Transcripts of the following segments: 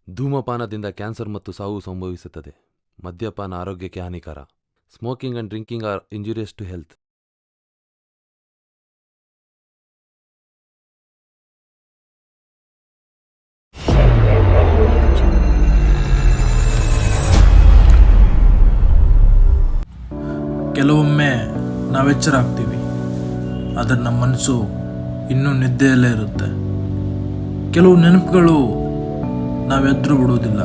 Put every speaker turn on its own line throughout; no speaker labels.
ಧೂಮಪಾನದಿಂದ cancer ಮತ್ತು ಸಾವು ಸಂಭವಿಸುತ್ತದೆ. ಮದ್ಯಪಾನ ಆರೋಗ್ಯಕ್ಕೆ ಹಾನಿಕರ. Smoking and drinking are injurious to health.
ಕೆಲವೊಮ್ಮೆ ನಾವೆಚ್ಚರಾಗ್ತೀವಿ, ಆದರೆ ನಮ್ಮ ಮನಸ್ಸು ಇನ್ನೂ ನಿದ್ದೆಯಲ್ಲೇ ಇರುತ್ತೆ. ಕೆಲವು ನೆನಪುಗಳು ನಾವೆದ್ರು ಬಿಡುವುದಿಲ್ಲ.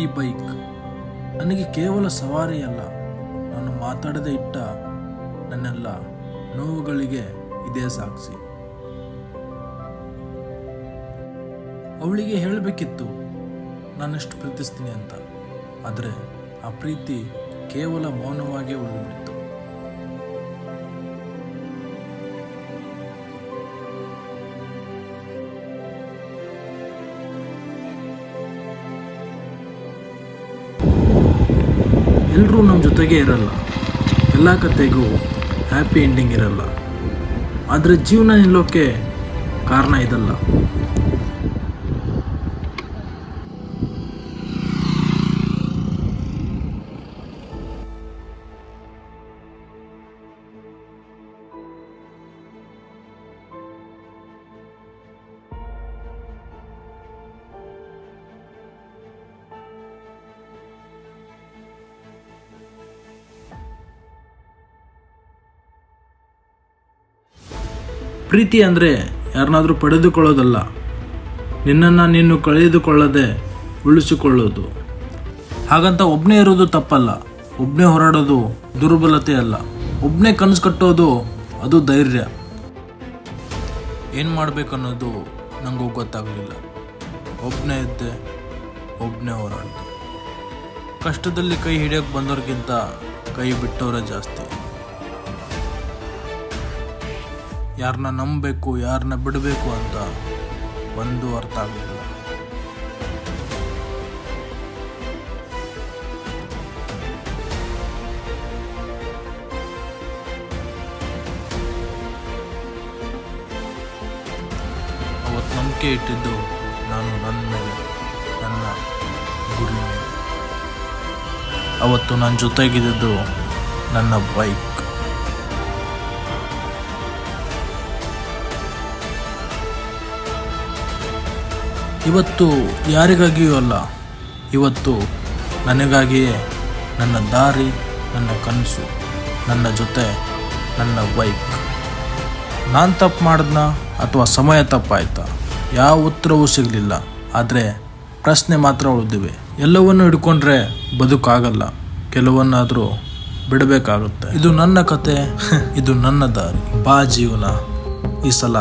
ಈ ಬೈಕ್ ನನಗೆ ಕೇವಲ ಸವಾರಿಯಲ್ಲ, ನಾನು ಮಾತಾಡದೆ ಇಟ್ಟ ನನ್ನೆಲ್ಲ ನೋವುಗಳಿಗೆ ಇದೇ ಸಾಕ್ಷಿ. ಅವಳಿಗೆ ಹೇಳಬೇಕಿತ್ತು ನಾನೆಷ್ಟು ಪ್ರೀತಿಸ್ತೀನಿ ಅಂತ, ಆದರೆ ಆ ಪ್ರೀತಿ ಕೇವಲ ಮೌನವಾಗಿ ಉಳಿದುಬಿಡ್ತು. ಎಲ್ಲರೂ ನಮ್ಮ ಜೊತೆಗೆ ಇರಲ್ಲ, ಎಲ್ಲ ಕತೆಗೂ ಹ್ಯಾಪಿ ಎಂಡಿಂಗ್ ಇರಲ್ಲ, ಆದರೆ ಜೀವನ ನಿಲ್ಲೋಕ್ಕೆ ಕಾರಣ ಇದಲ್ಲ. ಪ್ರೀತಿ ಅಂದರೆ ಯಾರನ್ನಾದರೂ ಪಡೆದುಕೊಳ್ಳೋದಲ್ಲ, ನಿನ್ನನ್ನು ನೀನು ಕಳೆದುಕೊಳ್ಳದೆ ಉಳಿಸಿಕೊಳ್ಳೋದು. ಹಾಗಂತ ಒಬ್ಬನೇ ಇರೋದು ತಪ್ಪಲ್ಲ, ಒಬ್ಬನೇ ಹೋರಾಡೋದು ದುರ್ಬಲತೆ ಅಲ್ಲ, ಒಬ್ಬನೇ ಕನಸು ಕಟ್ಟೋದು ಅದು ಧೈರ್ಯ. ಏನು ಮಾಡಬೇಕನ್ನೋದು ನನಗೂ ಗೊತ್ತಾಗಲಿಲ್ಲ. ಒಬ್ಬನೇ ಇದ್ದೆ, ಒಬ್ಬನೇ ಹೋರಾಡಿದೆ. ಕಷ್ಟದಲ್ಲಿ ಕೈ ಹಿಡಿಯೋಕ್ಕೆ ಬಂದವ್ರಿಗಿಂತ ಕೈ ಬಿಟ್ಟವರೇ ಜಾಸ್ತಿ. ಯಾರನ್ನ ನಂಬಬೇಕು, ಯಾರನ್ನ ಬಿಡಬೇಕು ಅಂತ ಒಂದು ಅರ್ಥ ಆಗಲಿಲ್ಲ. ಅವತ್ತು ನಂಬಿಕೆ ಇಟ್ಟಿದ್ದು ನಾನು ನನ್ನ ಮೇಲೆ, ನನ್ನ ಗುರಿ ಮೇಲೆ. ಅವತ್ತು ನನ್ನ ಜೊತೆಗಿದ್ದು ನನ್ನ ಬೈಕ್. ಇವತ್ತು ಯಾರಿಗಾಗಿಯೂ ಅಲ್ಲ, ಇವತ್ತು ನನಗಾಗಿಯೇ. ನನ್ನ ದಾರಿ, ನನ್ನ ಕನಸು, ನನ್ನ ಜೊತೆ, ನನ್ನ ಬೈಕ್. ನಾನು ತಪ್ಪು ಮಾಡಿದ್ನ ಅಥವಾ ಸಮಯ ತಪ್ಪಾಯ್ತಾ? ಯಾವ ಉತ್ತರವೂ ಸಿಗಲಿಲ್ಲ, ಆದರೆ ಪ್ರಶ್ನೆ ಮಾತ್ರ ಉಳಿದಿವೆ. ಎಲ್ಲವನ್ನು ಹಿಡ್ಕೊಂಡ್ರೆ ಬದುಕಾಗಲ್ಲ, ಕೆಲವನ್ನಾದರೂ ಬಿಡಬೇಕಾಗುತ್ತೆ. ಇದು ನನ್ನ ಕತೆ, ಇದು ನನ್ನ ದಾರಿ. ಬಾ ಜೀವನ, ಈ ಸಲ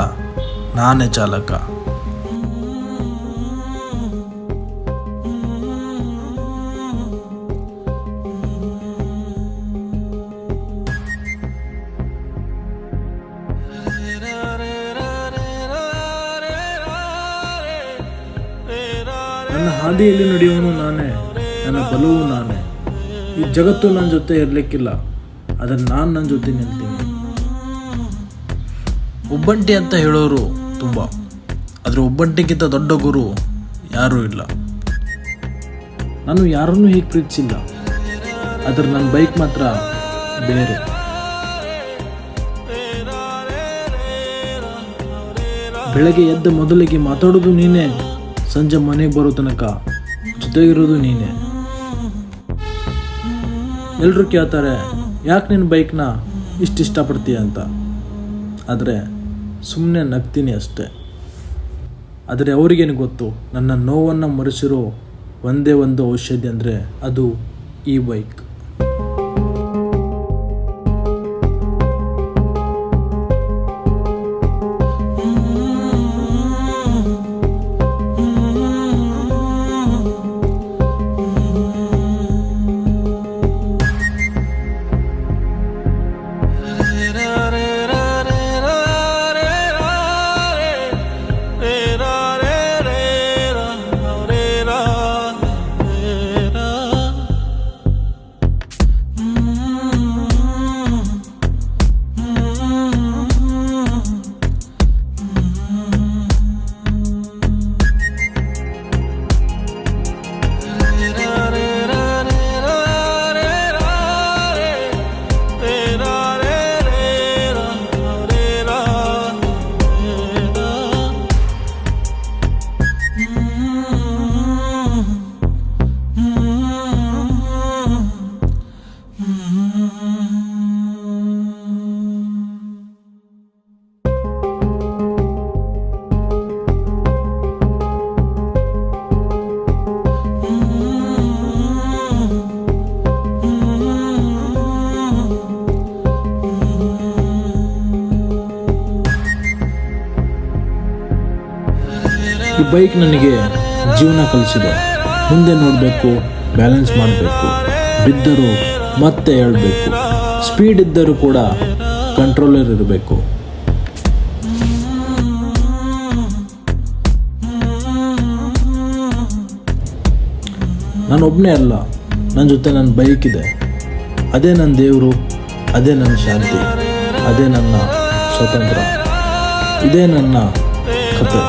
ನಾನೇ ಚಾಲಕ. ನನ್ನ ಹಾದಿಯಲ್ಲಿ ನಡೆಯೋನು ನಾನೇ, ನನ್ನ ಬಲವೂ ನಾನೇ. ಈ ಜಗತ್ತು ನನ್ನ ಜೊತೆ ಇರಲಿಕ್ಕಿಲ್ಲ, ಆದರೆ ನಾನು ನನ್ನ ಜೊತೆ ನಿಲ್ತೀನಿ. ಒಬ್ಬಂಟಿ ಅಂತ ಹೇಳೋರು ತುಂಬ, ಆದರೆ ಒಬ್ಬಂಟಿಗಿಂತ ದೊಡ್ಡ ಗುರು ಯಾರೂ ಇಲ್ಲ. ನಾನು ಯಾರನ್ನೂ ಹೀಗೆ ಪ್ರೀತಿಸಿಲ್ಲ, ಆದರೆ ನನ್ನ ಬೈಕ್ ಮಾತ್ರ ಬೇರೆ. ಬೆಳಗ್ಗೆ ಎದ್ದ ಮೊದಲಿಗೆ ಮಾತಾಡೋದು ನೀನೇ, ಸಂಜೆ ಮನೆಗೆ ಬರೋ ತನಕ ಜೊತೆಗಿರೋದು ನೀನೇ. ಎಲ್ಲರೂ ಕೇಳ್ತಾರೆ, ಯಾಕೆ ನಿನ್ನ ಬೈಕ್ನ ಇಷ್ಟಪಡ್ತೀಯ ಅಂತ. ಆದರೆ ಸುಮ್ಮನೆ ನಗ್ತೀನಿ ಅಷ್ಟೆ. ಆದರೆ ಅವ್ರಿಗೇನು ಗೊತ್ತು, ನನ್ನ ನೋವನ್ನು ಮರೆಸಿರೋ ಒಂದೇ ಒಂದು ಔಷಧಿ ಅಂದರೆ ಅದು ಈ ಬೈಕ್. ಬೈಕ್ ನನಗೆ ಜೀವನ ಕಲಿಸಿದೆ. ಮುಂದೆ ನೋಡಬೇಕು, ಬ್ಯಾಲೆನ್ಸ್ ಮಾಡಬೇಕು, ಬಿದ್ದರೂ ಮತ್ತೆ ಹೇಳಬೇಕು, ಸ್ಪೀಡ್ ಇದ್ದರೂ ಕೂಡ ಕಂಟ್ರೋಲರ್ ಇರಬೇಕು. ನಾನು ಒಬ್ಬನೇ ಅಲ್ಲ, ನನ್ನ ಜೊತೆ ನನ್ನ ಬೈಕ್ ಇದೆ. ಅದೇ ನನ್ನ ದೇವರು, ಅದೇ ನನ್ನ ಶಾಂತಿ, ಅದೇ ನನ್ನ ಸ್ವತಂತ್ರ, ಇದೇ ನನ್ನ ಕಥೆ.